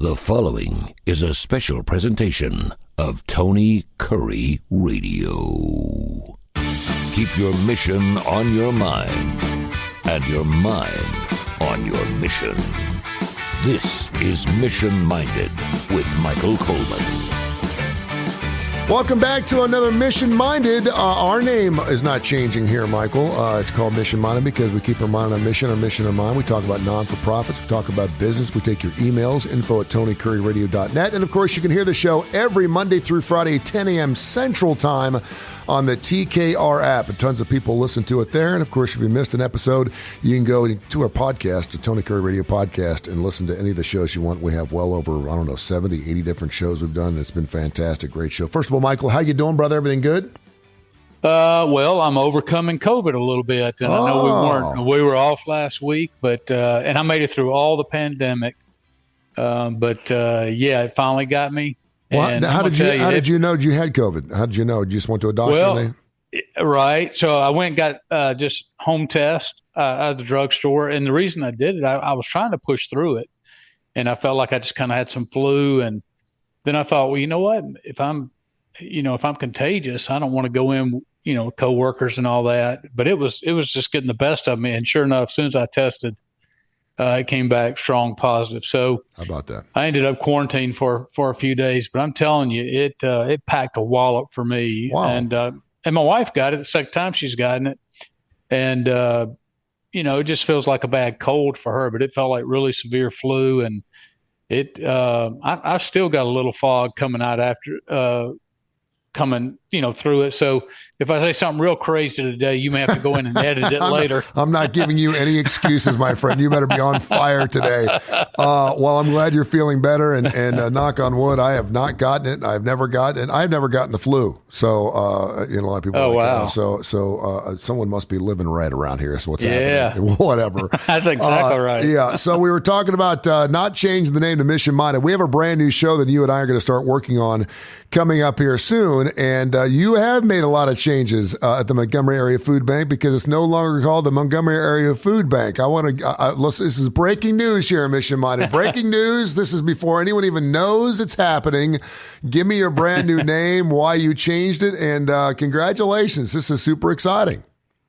The following is a special presentation of Tony Kurre Radio. Keep your mission on your mind and your mind on your mission. This is Mission Minded with Michael Coleman. Welcome back to another Mission Minded. Our name is not changing here, Michael. It's called Mission Minded because we keep our mind on mission in mind. We talk about non-for-profits. We talk about business. We take your emails, info@tonykurreradio.net. And, of course, you can hear the show every Monday through Friday, 10 a.m. Central Time on the TKR app. And tons of people listen to it there. And, of course, if you missed an episode, you can go to our podcast, the Tony Kurre Radio Podcast, and listen to any of the shows you want. We have well over, 70, 80 different shows we've done. It's been fantastic. Great show. First of all, Michael, how you doing, brother? Everything good? Well, I'm overcoming COVID a little bit, and I know we were off last week, but and I made it through all the pandemic. Yeah, it finally got me. Well, how did you know you had COVID? How did you know? You just went to a doctor? Well, right. So I went and got just home test at the drugstore, and the reason I did it, I was trying to push through it, and I felt like I just kind of had some flu, and then I thought, well, you know what? If I'm contagious, I don't want to go in, coworkers and all that. But it was just getting the best of me. And sure enough, as soon as I tested, it came back strong positive. So how about that? I ended up quarantined for a few days. But I'm telling you, it packed a wallop for me. Wow. And my wife got it the second time she's gotten it. And, it just feels like a bad cold for her, but it felt like really severe flu. And I've still got a little fog coming out after coming, through it. So if I say something real crazy today, you may have to go in and edit it later. I'm not giving you any excuses, my friend. You better be on fire today. Well, I'm glad you're feeling better, and knock on wood, I have not gotten it. I've never gotten it. I've never gotten the flu. So, a lot of people. Oh, wow. So someone must be living right around here. Is what's happening. Whatever. That's exactly right. Yeah. So we were talking about not changing the name to Mission Minded. We have a brand new show that you and I are going to start working on coming up here soon. And you have made a lot of changes at the Montgomery Area Food Bank because it's no longer called the Montgomery Area Food Bank. I want to listen. This is breaking news here, Mission Minded. Breaking news. This is before anyone even knows it's happening. Give me your brand new name, why you changed it, and congratulations. This is super exciting.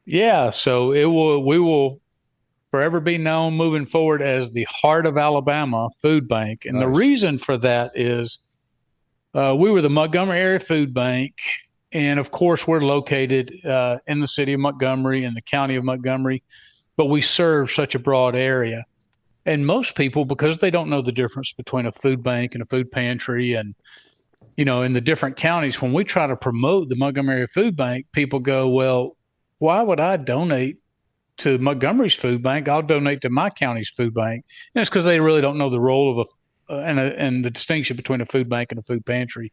Yeah. So we will forever be known moving forward as the Heart of Alabama Food Bank. And Nice. The reason for that is we were the Montgomery Area Food Bank. And of course, we're located in the city of Montgomery, in the county of Montgomery, but we serve such a broad area. And most people, because they don't know the difference between a food bank and a food pantry and, in the different counties, when we try to promote the Montgomery Area Food Bank, people go, well, why would I donate to Montgomery's food bank? I'll donate to my county's food bank. And it's because they really don't know the role of and the distinction between a food bank and a food pantry,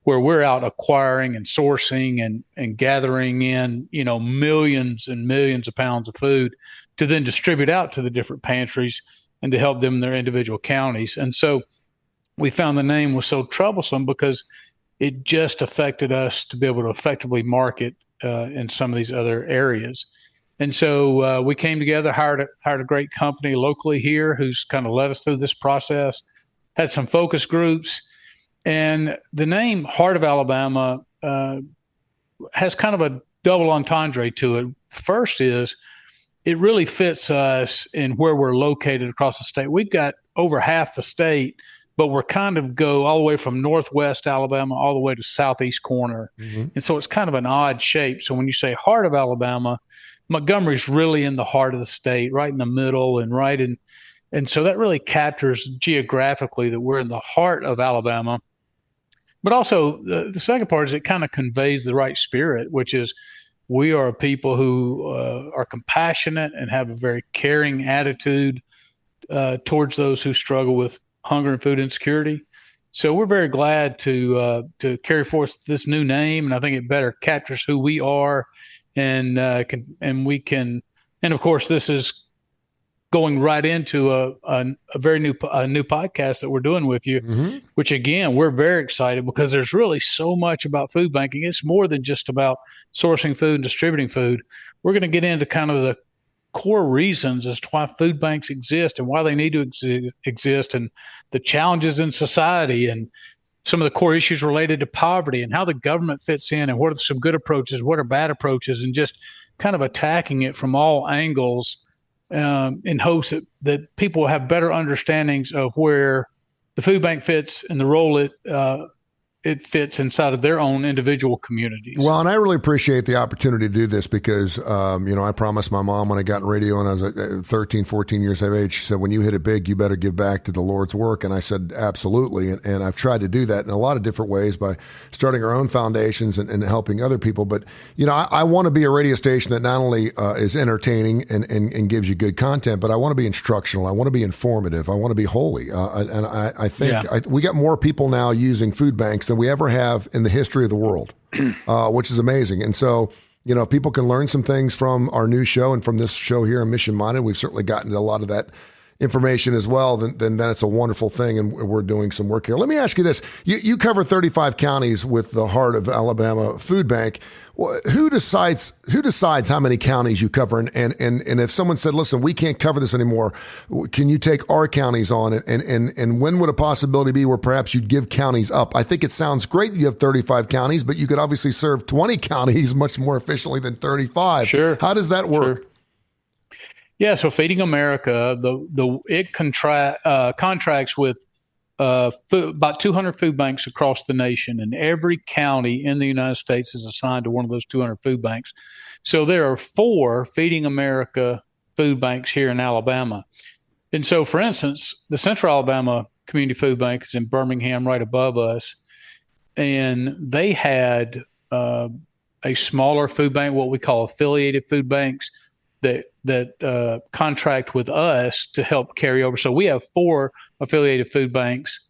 where we're out acquiring and sourcing and gathering in, millions and millions of pounds of food to then distribute out to the different pantries and to help them in their individual counties. And so we found the name was so troublesome because it just affected us to be able to effectively market in some of these other areas. And so we came together, hired a great company locally here who's kind of led us through this process, had some focus groups. And the name Heart of Alabama has kind of a double entendre to it. First is it really fits us in where we're located across the state. We've got over half the state, but we're kind of go all the way from northwest Alabama all the way to southeast corner. Mm-hmm. And so it's kind of an odd shape. So when you say Heart of Alabama, Montgomery's really in the heart of the state, right in the middle and right in. And so that really captures geographically that we're in the heart of Alabama. But also the second part is it kind of conveys the right spirit, which is we are a people who are compassionate and have a very caring attitude towards those who struggle with hunger and food insecurity. So we're very glad to carry forth this new name, and I think it better captures who we are, and of course this is going right into a very new podcast that we're doing with you, mm-hmm. which again, we're very excited because there's really so much about food banking. It's more than just about sourcing food and distributing food. We're going to get into kind of the core reasons as to why food banks exist and why they need to exist, and the challenges in society, and some of the core issues related to poverty, and how the government fits in, and what are some good approaches, what are bad approaches, and just kind of attacking it from all angles, in hopes that people will have better understandings of where the food bank fits and the role it fits inside of their own individual communities. Well, and I really appreciate the opportunity to do this because, I promised my mom when I got in radio and I was 13, 14 years of age, she said, when you hit it big, you better give back to the Lord's work. And I said, absolutely. And I've tried to do that in a lot of different ways by starting our own foundations and helping other people. But, I want to be a radio station that not only is entertaining and gives you good content, but I want to be instructional. I want to be informative. I want to be holy. And I think we got more people now using food banks than we ever have in the history of the world, which is amazing. And so, if people can learn some things from our new show and from this show here in Mission Minded, we've certainly gotten a lot of that information as well, then it's a wonderful thing, and we're doing some work here. Let me ask you this. You cover 35 counties with the Heart of Alabama Food Bank. Who decides how many counties you cover? And if someone said, listen, we can't cover this anymore, can you take our counties on? And when would a possibility be where perhaps you'd give counties up? I think it sounds great you have 35 counties, but you could obviously serve 20 counties much more efficiently than 35. Sure. How does that work? Sure. Yeah, so Feeding America, it contracts with about 200 food banks across the nation, and every county in the United States is assigned to one of those 200 food banks. So there are 4 Feeding America food banks here in Alabama. And so, for instance, the Central Alabama Community Food Bank is in Birmingham, right above us, and they had a smaller food bank, what we call affiliated food banks, that contract with us to help carry over. So we have 4 affiliated food banks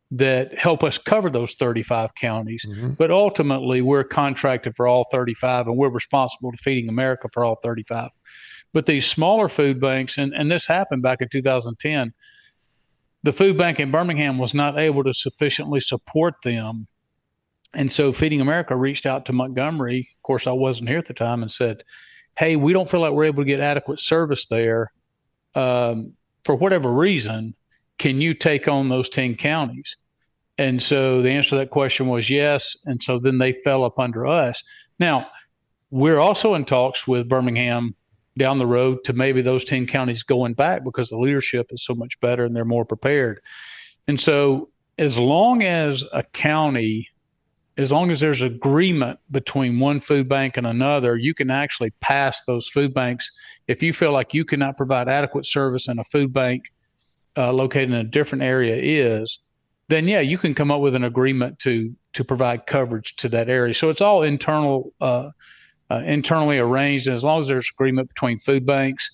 that help us cover those 35 counties. Mm-hmm. But ultimately, we're contracted for all 35, and we're responsible to Feeding America for all 35. But these smaller food banks, and this happened back in 2010, the food bank in Birmingham was not able to sufficiently support them. And so Feeding America reached out to Montgomery. Of course, I wasn't here at the time, and said, hey, we don't feel like we're able to get adequate service there for whatever reason. Can you take on those 10 counties? And so the answer to that question was yes. And so then they fell up under us. Now, we're also in talks with Birmingham down the road to maybe those 10 counties going back, because the leadership is so much better and they're more prepared. And so as long as there's agreement between one food bank and another, you can actually pass those food banks. If you feel like you cannot provide adequate service and a food bank located in a different area then you can come up with an agreement to provide coverage to that area. So it's all internally arranged. And as long as there's agreement between food banks,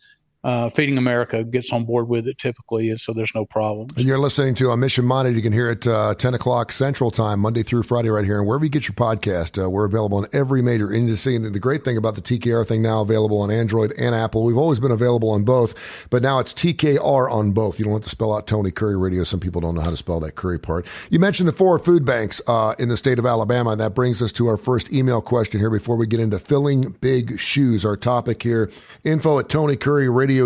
Feeding America gets on board with it typically, and so there's no problem. You're listening to Mission Minded. You can hear it 10 o'clock Central Time, Monday through Friday right here. And wherever you get your podcast, we're available on every major industry. And the great thing about the TKR thing now available on Android and Apple. We've always been available on both, but now it's TKR on both. You don't have to spell out Tony Curry Radio. Some people don't know how to spell that Curry part. You mentioned the 4 food banks in the state of Alabama. That brings us to our first email question here before we get into filling big shoes. Our topic here, info@TonyCurryRadio.net.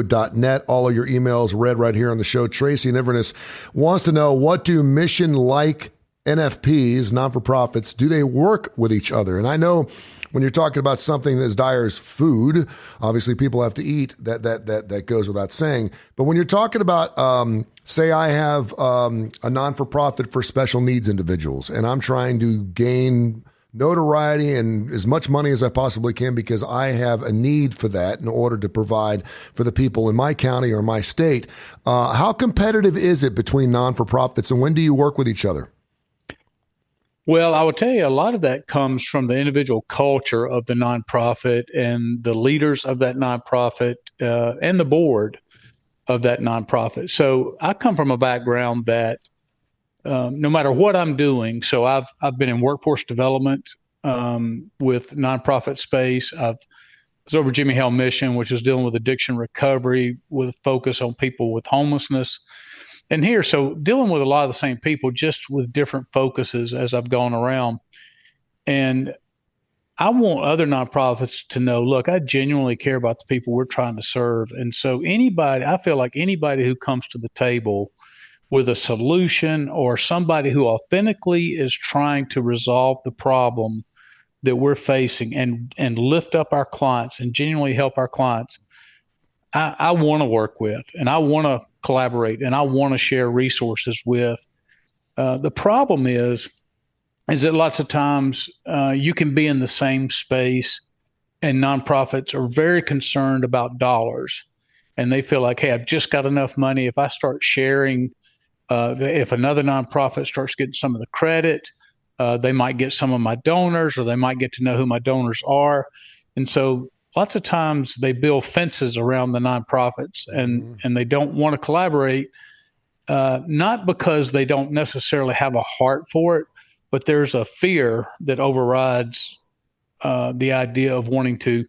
All of your emails read right here on the show. Tracy in Inverness wants to know, what do mission-like NFPs, non-for-profits, do they work with each other? And I know when you're talking about something as dire as food, obviously people have to eat. That goes without saying. But when you're talking about, say I have a non-for-profit for special needs individuals, and I'm trying to gain notoriety and as much money as I possibly can because I have a need for that in order to provide for the people in my county or my state. How competitive is it between non-for-profits, and when do you work with each other? Well, I will tell you, a lot of that comes from the individual culture of the nonprofit and the leaders of that nonprofit and the board of that nonprofit. So I come from a background that no matter what I'm doing, so I've been in workforce development with nonprofit space. I was over Jimmy Hale Mission, which is dealing with addiction recovery with a focus on people with homelessness. And here, so dealing with a lot of the same people, just with different focuses as I've gone around. And I want other nonprofits to know, look, I genuinely care about the people we're trying to serve. And so I feel like anybody who comes to the table with a solution or somebody who authentically is trying to resolve the problem that we're facing and lift up our clients and genuinely help our clients, I want to work with, and I want to collaborate, and I want to share resources with. The problem is that lots of times you can be in the same space, and nonprofits are very concerned about dollars, and they feel like, hey, I've just got enough money. If I start sharing, if another nonprofit starts getting some of the credit, they might get some of my donors, or they might get to know who my donors are. And so lots of times they build fences around the nonprofits, and they don't want to collaborate, not because they don't necessarily have a heart for it, but there's a fear that overrides the idea of wanting to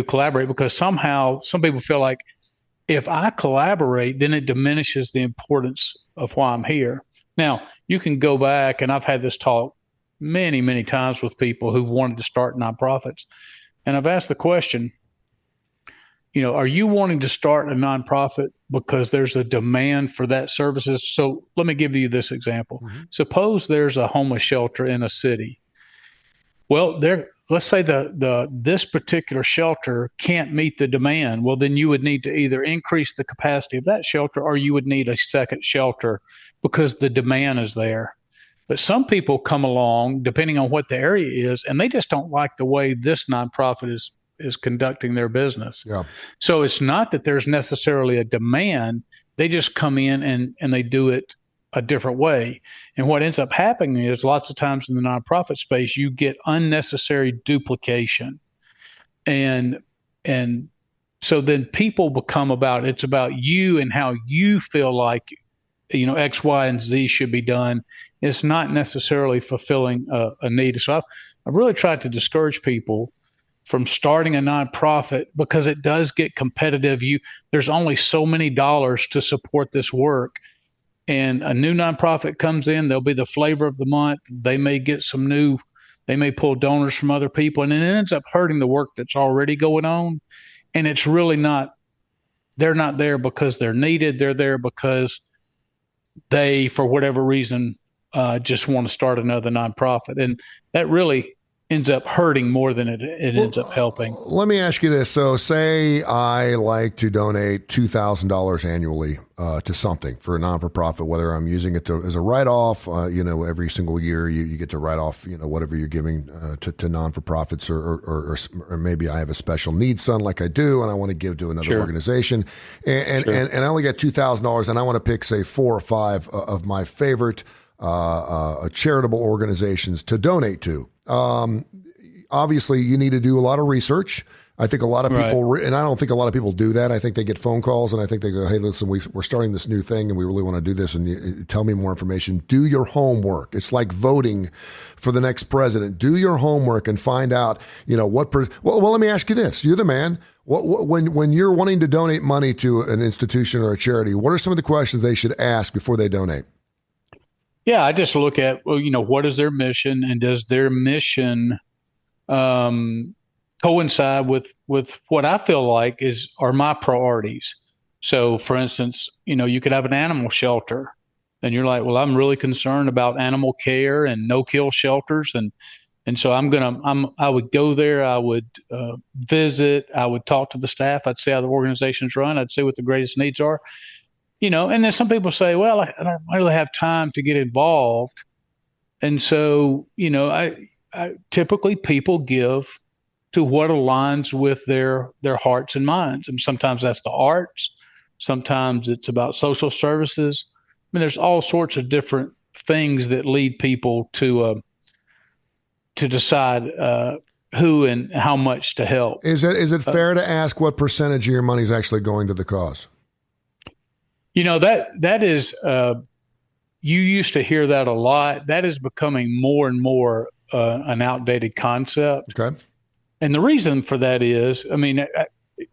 collaborate, because somehow some people feel like if I collaborate, then it diminishes the importance of why I'm here. Now, you can go back, and I've had this talk many, many times with people who've wanted to start nonprofits. And I've asked the question, are you wanting to start a nonprofit because there's a demand for that services? So let me give you this example. Suppose there's a homeless shelter in a city. Well, let's say this particular shelter can't meet the demand. Well, then you would need to either increase the capacity of that shelter, or you would need a second shelter because the demand is there. But some people come along, depending on what the area is, and they just don't like the way this nonprofit is conducting their business. Yeah. So it's not that there's necessarily a demand. They just come in and they do it a different way. And what ends up happening is lots of times in the nonprofit space, you get unnecessary duplication. And so then people become it's about you and how you feel like, X, Y, and Z should be done. It's not necessarily fulfilling a need. So I've really tried to discourage people from starting a nonprofit, because it does get competitive. There's only so many dollars to support this work. And a new nonprofit comes in, they'll be the flavor of the month. They may get they may pull donors from other people, and it ends up hurting the work that's already going on. And it's really they're not there because they're needed. They're there because they, for whatever reason, just want to start another nonprofit. And that really ends up hurting more than it ends up helping. Let me ask you this. So say I like to donate $2,000 annually to something for a non-for-profit, whether I'm using it as a write-off, every single year you get to write off, whatever you're giving to non-for-profits, or maybe I have a special needs fund like I do, and I want to give to another organization, and I only get $2,000, and I want to pick, say, 4 or 5 of my favorite charitable organizations to donate to. Obviously, you need to do a lot of research. I think a lot of people, and I don't think a lot of people do that. I think they get phone calls, and I think they go, hey, listen, we're starting this new thing, and we really want to do this, and you tell me more information. Do your homework. It's like voting for the next president. Do your homework and find out, well, let me ask you this. You're the man. When you're wanting to donate money to an institution or a charity, what are some of the questions they should ask before they donate? Yeah, I just look at, what is their mission, and does their mission coincide with what I feel like are my priorities? So, for instance, you could have an animal shelter, and you're like, well, I'm really concerned about animal care and no-kill shelters, and so I would go there, I would visit, I would talk to the staff, I'd see how the organization's run, I'd see what the greatest needs are. And then some people say, well, I don't really have time to get involved. And so, I typically people give to what aligns with their hearts and minds. And sometimes that's the arts. Sometimes it's about social services. I mean, there's all sorts of different things that lead people to decide who and how much to help. Is it fair to ask what percentage of your money is actually going to the cause? That is, you used to hear that a lot. That is becoming more and more an outdated concept. Okay. And the reason for that is,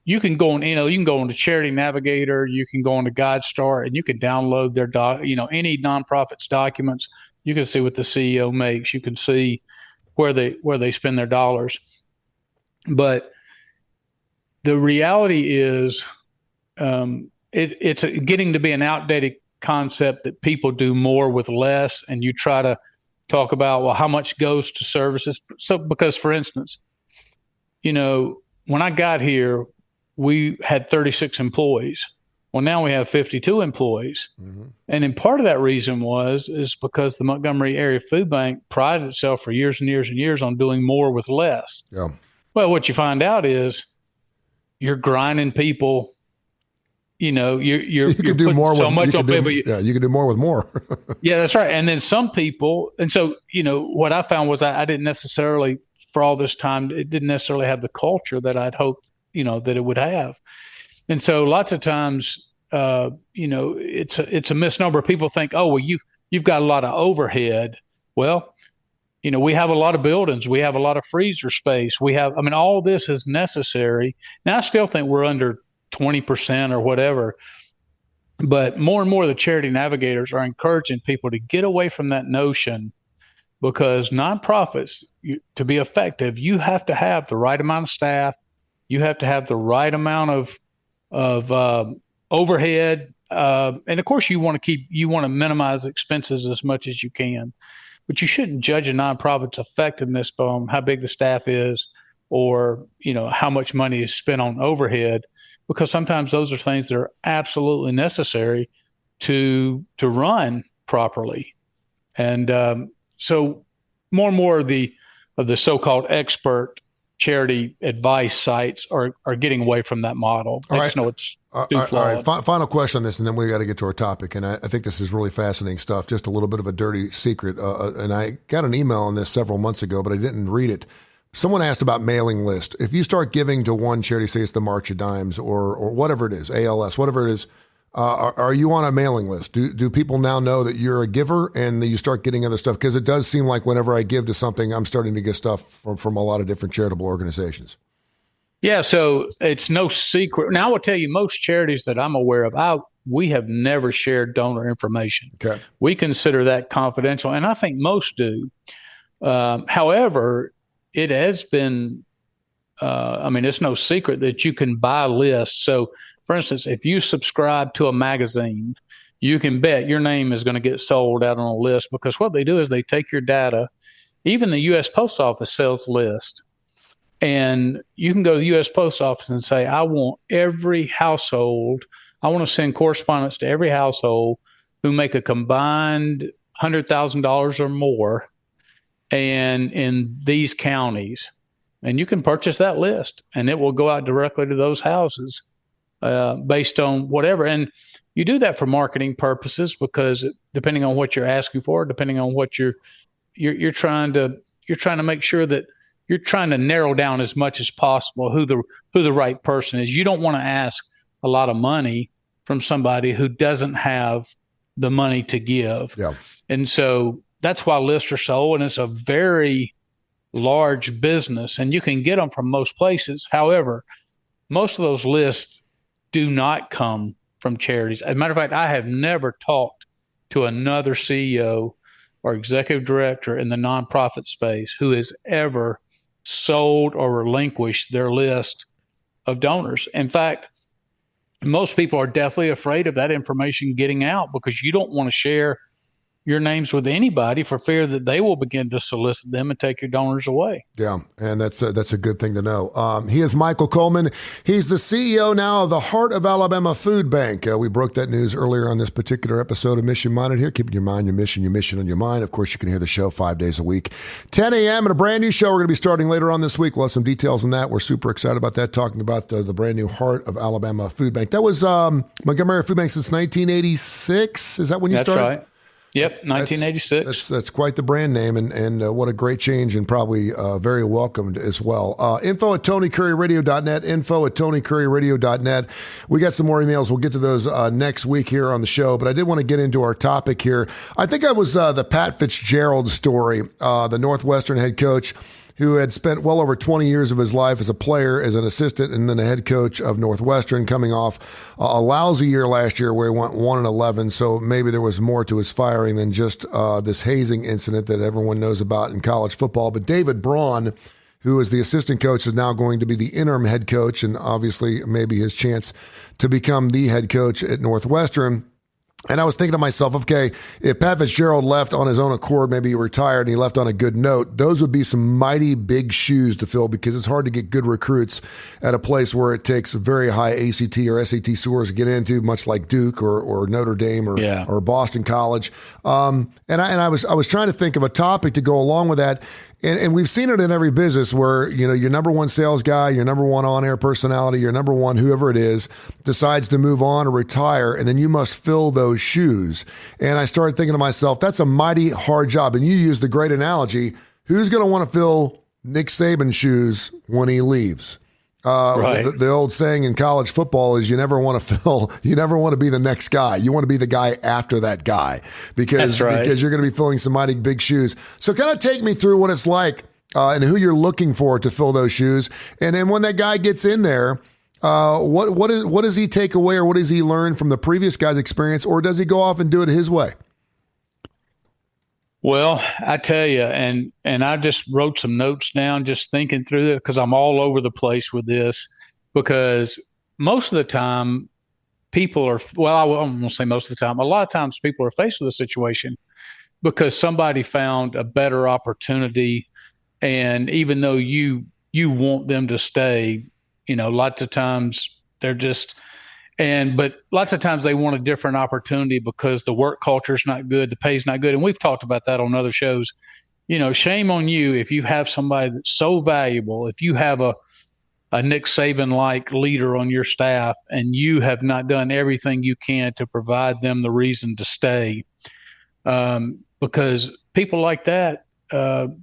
you can go on, you can go on to Charity Navigator, you can go on to GuideStar, and you can download their any nonprofit's documents. You can see what the CEO makes. You can see where they spend their dollars. But the reality is, it's getting to be an outdated concept that people do more with less, and you try to talk about, well, how much goes to services. So, because for instance, when I got here, we had 36 employees. Well, now we have 52 employees. Mm-hmm. And in part of that reason is because the Montgomery Area Food Bank prided itself for years and years and years on doing more with less. Yeah. Well, what you find out is you're grinding people. You can do more so much on people. Yeah, you can do more with more. Yeah, that's right. And then some people, and so, what I found was I didn't necessarily, for all this time, it didn't necessarily have the culture that I'd hoped, that it would have. And so lots of times, it's a misnomer. People think, oh, well, you've got a lot of overhead. Well, we have a lot of buildings. We have a lot of freezer space. All this is necessary. Now, I still think we're under 20% or whatever. But more and more, the charity navigators are encouraging people to get away from that notion, because nonprofits, to be effective, you have to have the right amount of staff. You have to have the right amount of overhead. And of course, you want to minimize expenses as much as you can. But you shouldn't judge a nonprofit's effectiveness on how big the staff is, or how much money is spent on overhead, because sometimes those are things that are absolutely necessary to run properly. And so more and more of the so-called expert charity advice sites are getting away from that model. It's too flawed. All right. Final question on this, and then we got to get to our topic. And I think this is really fascinating stuff. Just a little bit of a dirty secret. And I got an email on this several months ago, but I didn't read it. Someone asked about mailing list. If you start giving to one charity, say it's the March of Dimes or whatever it is, ALS, whatever it is, are you on a mailing list? Do people now know that you're a giver and that you start getting other stuff? Because it does seem like whenever I give to something, I'm starting to get stuff from a lot of different charitable organizations. Yeah, so it's no secret. Now, I will tell you, most charities that I'm aware of, we have never shared donor information. Okay. We consider that confidential, and I think most do. However, it has been, it's no secret that you can buy lists. So, for instance, if you subscribe to a magazine, you can bet your name is going to get sold out on a list, because what they do is they take your data. Even the U.S. Post Office sells lists. And you can go to the U.S. Post Office and say, I want every household, I want to send correspondence to every household who make a combined $100,000 or more, and in these counties. And you can purchase that list, and it will go out directly to those houses based on whatever. And you do that for marketing purposes, because depending on what you're asking for, depending on what you're trying to make sure that you're trying to narrow down as much as possible who the right person is. You don't want to ask a lot of money from somebody who doesn't have the money to give. Yeah. And so that's why lists are sold, and it's a very large business, and you can get them from most places. However, most of those lists do not come from charities. As a matter of fact, I have never talked to another CEO or executive director in the nonprofit space who has ever sold or relinquished their list of donors. In fact, most people are definitely afraid of that information getting out, because you don't want to share your names with anybody for fear that they will begin to solicit them and take your donors away. Yeah, and that's a good thing to know. He is Michael Coleman. He's the CEO now of the Heart of Alabama Food Bank. We broke that news earlier on this particular episode of Mission Minded here, keeping your mind, your mission on your mind. Of course, you can hear the show 5 days a week, 10 a.m. and a brand new show we're going to be starting later on this week. We'll have some details on that. We're super excited about that, talking about the brand new Heart of Alabama Food Bank. That was Montgomery Food Bank since 1986. Is that when you started? That's right. Yep, 1986. That's quite the brand name, and what a great change, and probably very welcomed as well. Info at TonyCurryRadio.net, info at TonyCurryRadio.net. We got some more emails. We'll get to those next week here on the show, but I did want to get into our topic here. I think I was the Pat Fitzgerald story, the Northwestern head coach. who had spent well over 20 years of his life as a player, as an assistant, and then a head coach of Northwestern, coming off a lousy year last year where he went 1-11. So maybe there was more to his firing than just this hazing incident that everyone knows about in college football. But David Braun, who is the assistant coach, is now going to be the interim head coach, and obviously maybe his chance to become the head coach at Northwestern. And I was thinking to myself, okay, if Pat Fitzgerald left on his own accord, maybe he retired and he left on a good note, those would be some mighty big shoes to fill, because it's hard to get good recruits at a place where it takes very high ACT or SAT scores to get into, much like Duke or Notre Dame or Boston College. And I was trying to think of a topic to go along with that. And we've seen it in every business where, your number one sales guy, your number one on-air personality, your number one whoever it is, decides to move on or retire, and then you must fill those shoes. And I started thinking to myself, that's a mighty hard job. And you used the great analogy, who's going to want to fill Nick Saban's shoes when he leaves? Right. The old saying in college football is you never want to be the next guy. You want to be the guy after that guy, because you're going to be filling some mighty big shoes. So kind of take me through what it's like and who you're looking for to fill those shoes. And then when that guy gets in there, what does he take away, or what does he learn from the previous guy's experience, or does he go off and do it his way? Well, I tell you, and I just wrote some notes down just thinking through it, because I'm all over the place with this, because most of the time people are, well, I won't say most of the time, a lot of times people are faced with a situation because somebody found a better opportunity. And even though you want them to stay, lots of times they're just, but lots of times they want a different opportunity because the work culture is not good, the pay's not good. And we've talked about that on other shows. Shame on you if you have somebody that's so valuable, if you have a Nick Saban-like leader on your staff and you have not done everything you can to provide them the reason to stay. Because people like that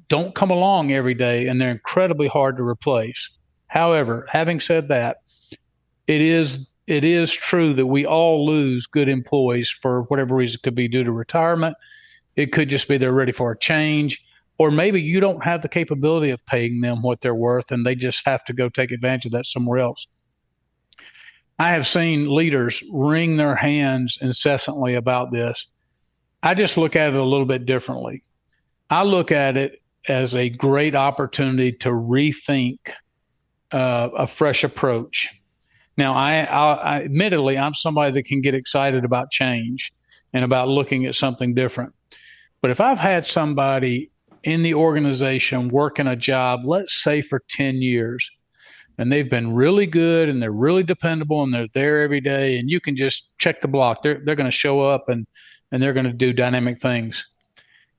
don't come along every day, and they're incredibly hard to replace. However, having said that, it is true that we all lose good employees for whatever reason. It could be due to retirement. It could just be they're ready for a change, or maybe you don't have the capability of paying them what they're worth and they just have to go take advantage of that somewhere else. I have seen leaders wring their hands incessantly about this. I just look at it a little bit differently. I look at it as a great opportunity to rethink a fresh approach. Now, I admittedly, I'm somebody that can get excited about change and about looking at something different. But if I've had somebody in the organization working a job, let's say for 10 years, and they've been really good and they're really dependable and they're there every day, and you can just check the block. They're going to show up and they're going to do dynamic things.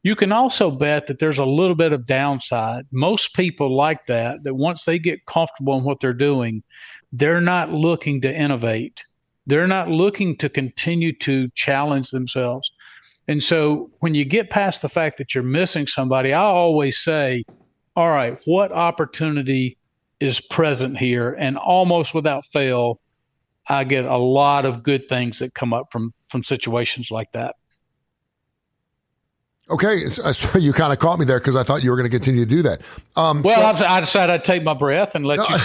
You can also bet that there's a little bit of downside. Most people like that once they get comfortable in what they're doing, they're not looking to innovate. They're not looking to continue to challenge themselves. And so when you get past the fact that you're missing somebody, I always say, all right, what opportunity is present here? And almost without fail, I get a lot of good things that come up from situations like that. Okay, so you kind of caught me there because I thought you were going to continue to do that. I decided I'd take my breath and let you.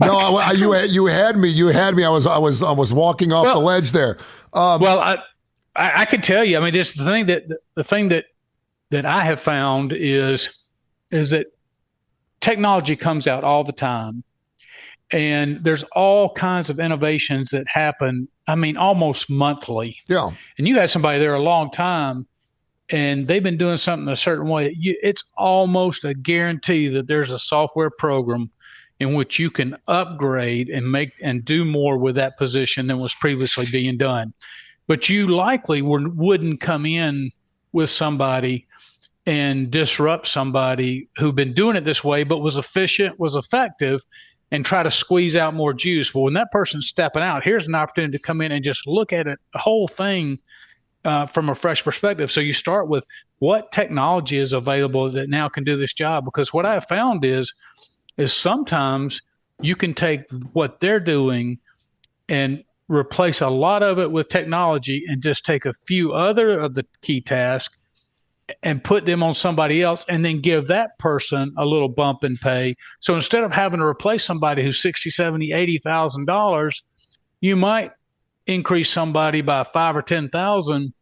No, you had me. You had me. I was walking off the ledge there. I could tell you. I mean, just the thing that I have found is that technology comes out all the time, and there's all kinds of innovations that happen. I mean, almost monthly. Yeah. And you had somebody there a long time, and they've been doing something a certain way. It's almost a guarantee that there's a software program in which you can upgrade and make and do more with that position than was previously being done. But you likely wouldn't come in with somebody and disrupt somebody who'd been doing it this way, but was efficient, was effective, and try to squeeze out more juice. Well, when that person's stepping out, here's an opportunity to come in and just look at it, the whole thing from a fresh perspective. So you start with what technology is available that now can do this job. Because what I have found is sometimes you can take what they're doing and replace a lot of it with technology and just take a few other of the key tasks and put them on somebody else and then give that person a little bump in pay. So instead of having to replace somebody who's 60, 70, $80,000, you might increase somebody by 5 or 10,000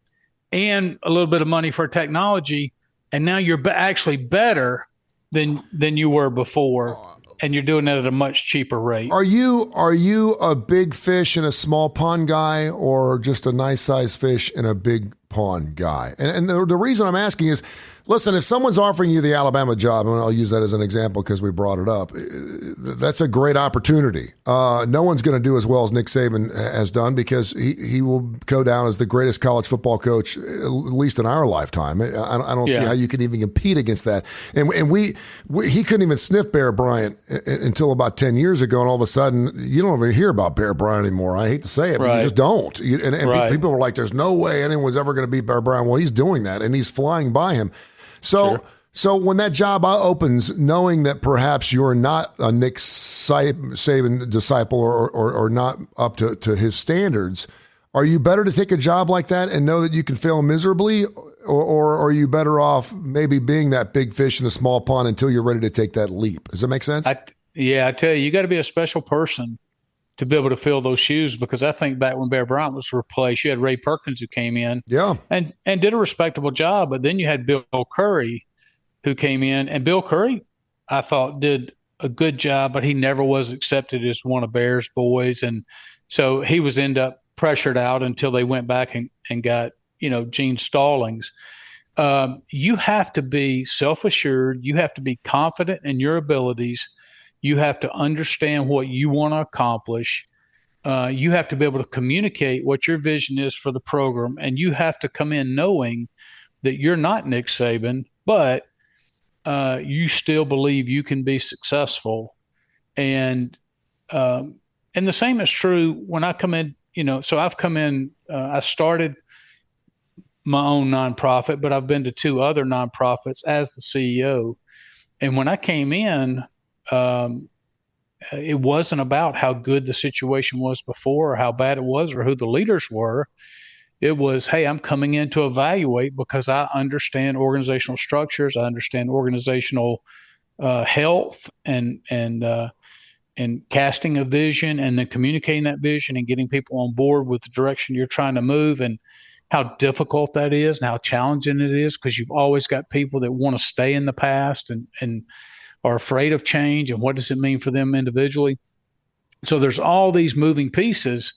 and a little bit of money for technology. And now you're actually better than you were before. And you're doing it at a much cheaper rate. Are you a big fish in a small pond guy, or just a nice sized fish in a big pond guy? And the reason I'm asking is, listen, if someone's offering you the Alabama job, and I'll use that as an example because we brought it up, that's a great opportunity. No one's going to do as well as Nick Saban has done, because he will go down as the greatest college football coach, at least in our lifetime. I don't see how you can even compete against that. And he couldn't even sniff Bear Bryant until about 10 years ago, and all of a sudden, you don't even hear about Bear Bryant anymore. I hate to say it, but you just don't. People are like, there's no way anyone's ever going to beat Bear Bryant. Well, he's doing that, and he's flying by him. So when that job opens, knowing that perhaps you're not a Nick Saban disciple or not up to his standards, are you better to take a job like that and know that you can fail miserably, or are you better off maybe being that big fish in a small pond until you're ready to take that leap? Does that make sense? I tell you got to be a special person to be able to fill those shoes, because I think back when Bear Bryant was replaced, you had Ray Perkins who came in and did a respectable job. But then you had Bill Curry who came in, and Bill Curry, I thought, did a good job, but he never was accepted as one of Bear's boys. And so he was end up pressured out until they went back and got, Gene Stallings. You have to be self-assured. You have to be confident in your abilities. You have to understand what you want to accomplish. You have to be able to communicate what your vision is for the program. And you have to come in knowing that you're not Nick Saban, but you still believe you can be successful. And the same is true when I come in, so I've come in, I started my own nonprofit, but I've been to 2 other nonprofits as the CEO. And when I came in, it wasn't about how good the situation was before or how bad it was or who the leaders were. It was, hey, I'm coming in to evaluate because I understand organizational structures. I understand organizational health and casting a vision, and then communicating that vision and getting people on board with the direction you're trying to move, and how difficult that is and how challenging it is, because you've always got people that want to stay in the past and are afraid of change, and what does it mean for them individually. So there's all these moving pieces,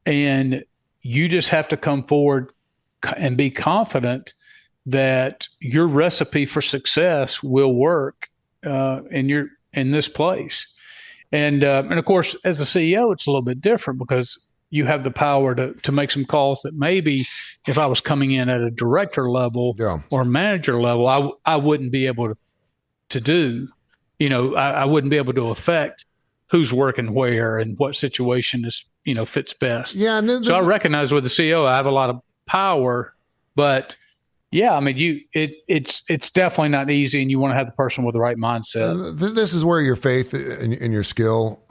and you just have to come forward and be confident that your recipe for success will work in this place. And of course, as a CEO, it's a little bit different, because you have the power to make some calls that maybe if I was coming in at a director level or manager level, I wouldn't be able to do. I wouldn't be able to affect who's working where and what situation is, fits best. Yeah. And so I recognize with the CEO, I have a lot of power, but I mean, it's definitely not easy, and you want to have the person with the right mindset. This is where your faith and your skill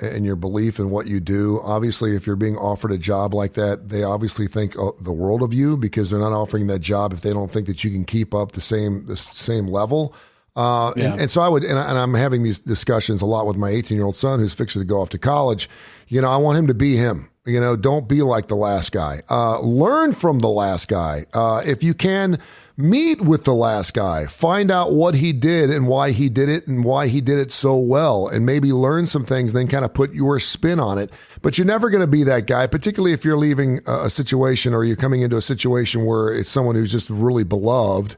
and your belief in what you do. Obviously, if you're being offered a job like that, they obviously think the world of you, because they're not offering that job if they don't think that you can keep up the same level. And so I'm having these discussions a lot with my 18-year-old son who's fixing to go off to college. I want him to be him. Don't be like the last guy. Learn from the last guy. If you can, meet with the last guy. Find out what he did and why he did it and why he did it so well, and maybe learn some things, then kind of put your spin on it. But you're never going to be that guy, particularly if you're leaving a situation, or you're coming into a situation where it's someone who's just really beloved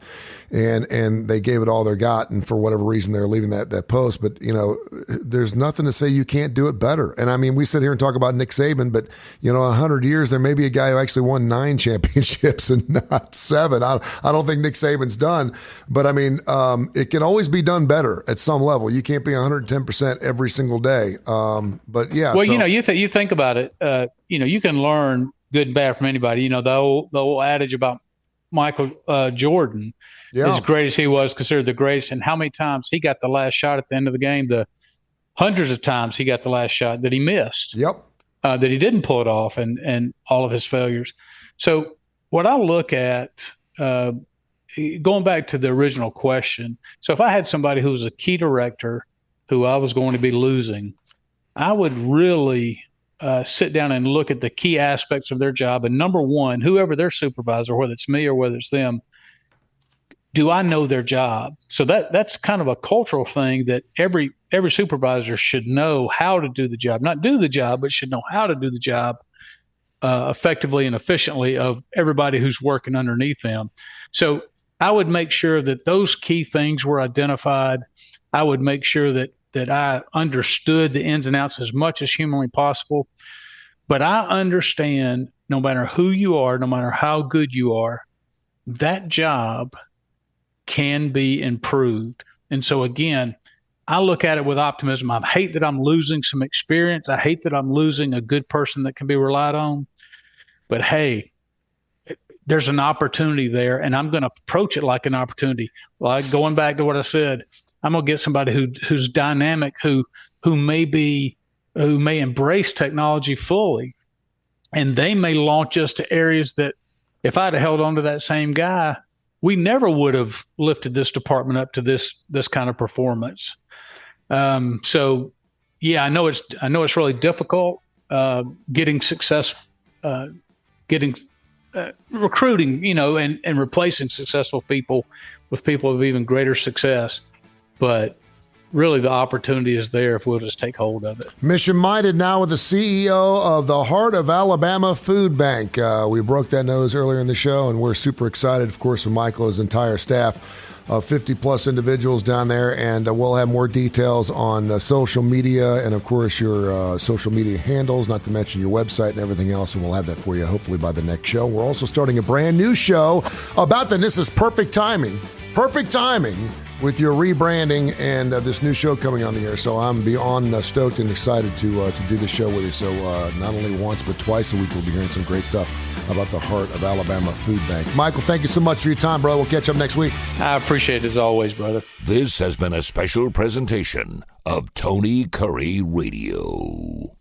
and they gave it all they got, and for whatever reason they're leaving that post. But there's nothing to say you can't do it better. And I mean, we sit here and talk about Nick Saban, but 100 years there may be a guy who actually won 9 championships and not 7. I don't think Nick Saban's done, but I mean, it can always be done better at some level. You can't be 110% every single day. But yeah. Well, you think about it. You can learn good and bad from anybody. The old adage about Michael Jordan, as great as he was, considered the greatest, and how many times he got the last shot at the end of the game, the hundreds of times he got the last shot that he missed, that he didn't pull it off, and all of his failures. So what I look at going back to the original question, so if I had somebody who was a key director who I was going to be losing, I would really sit down and look at the key aspects of their job. And number one, whoever their supervisor, whether it's me or whether it's them, do I know their job? So that's kind of a cultural thing that every supervisor should know how to do the job, not do the job, but should know how to do the job effectively and efficiently of everybody who's working underneath them. So I would make sure that those key things were identified. I would make sure that I understood the ins and outs as much as humanly possible. But I understand no matter who you are, no matter how good you are, that job can be improved. And so again, I look at it with optimism. I hate that I'm losing some experience. I hate that I'm losing a good person that can be relied on. But hey, there's an opportunity there, and I'm going to approach it like an opportunity. Like going back to what I said, I'm going to get somebody who's dynamic, who may embrace technology fully, and they may launch us to areas that if I'd have held on to that same guy, we never would have lifted this department up to this kind of performance. So yeah, I know it's really difficult getting success, recruiting, and replacing successful people with people of even greater success. But really the opportunity is there if we'll just take hold of it. Mission Minded now with the CEO of the Heart of Alabama Food Bank. We broke that news earlier in the show, and we're super excited, of course, with Michael and his entire staff of 50-plus individuals down there. And we'll have more details on social media and, of course, your social media handles, not to mention your website and everything else, and we'll have that for you hopefully by the next show. We're also starting a brand new show about this is perfect timing with your rebranding and this new show coming on the air. So I'm beyond stoked and excited to do this show with you. So not only once, but twice a week, we'll be hearing some great stuff about the Heart of Alabama Food Bank. Michael, thank you so much for your time, brother. We'll catch up next week. I appreciate it as always, brother. This has been a special presentation of Tony Kurre Radio.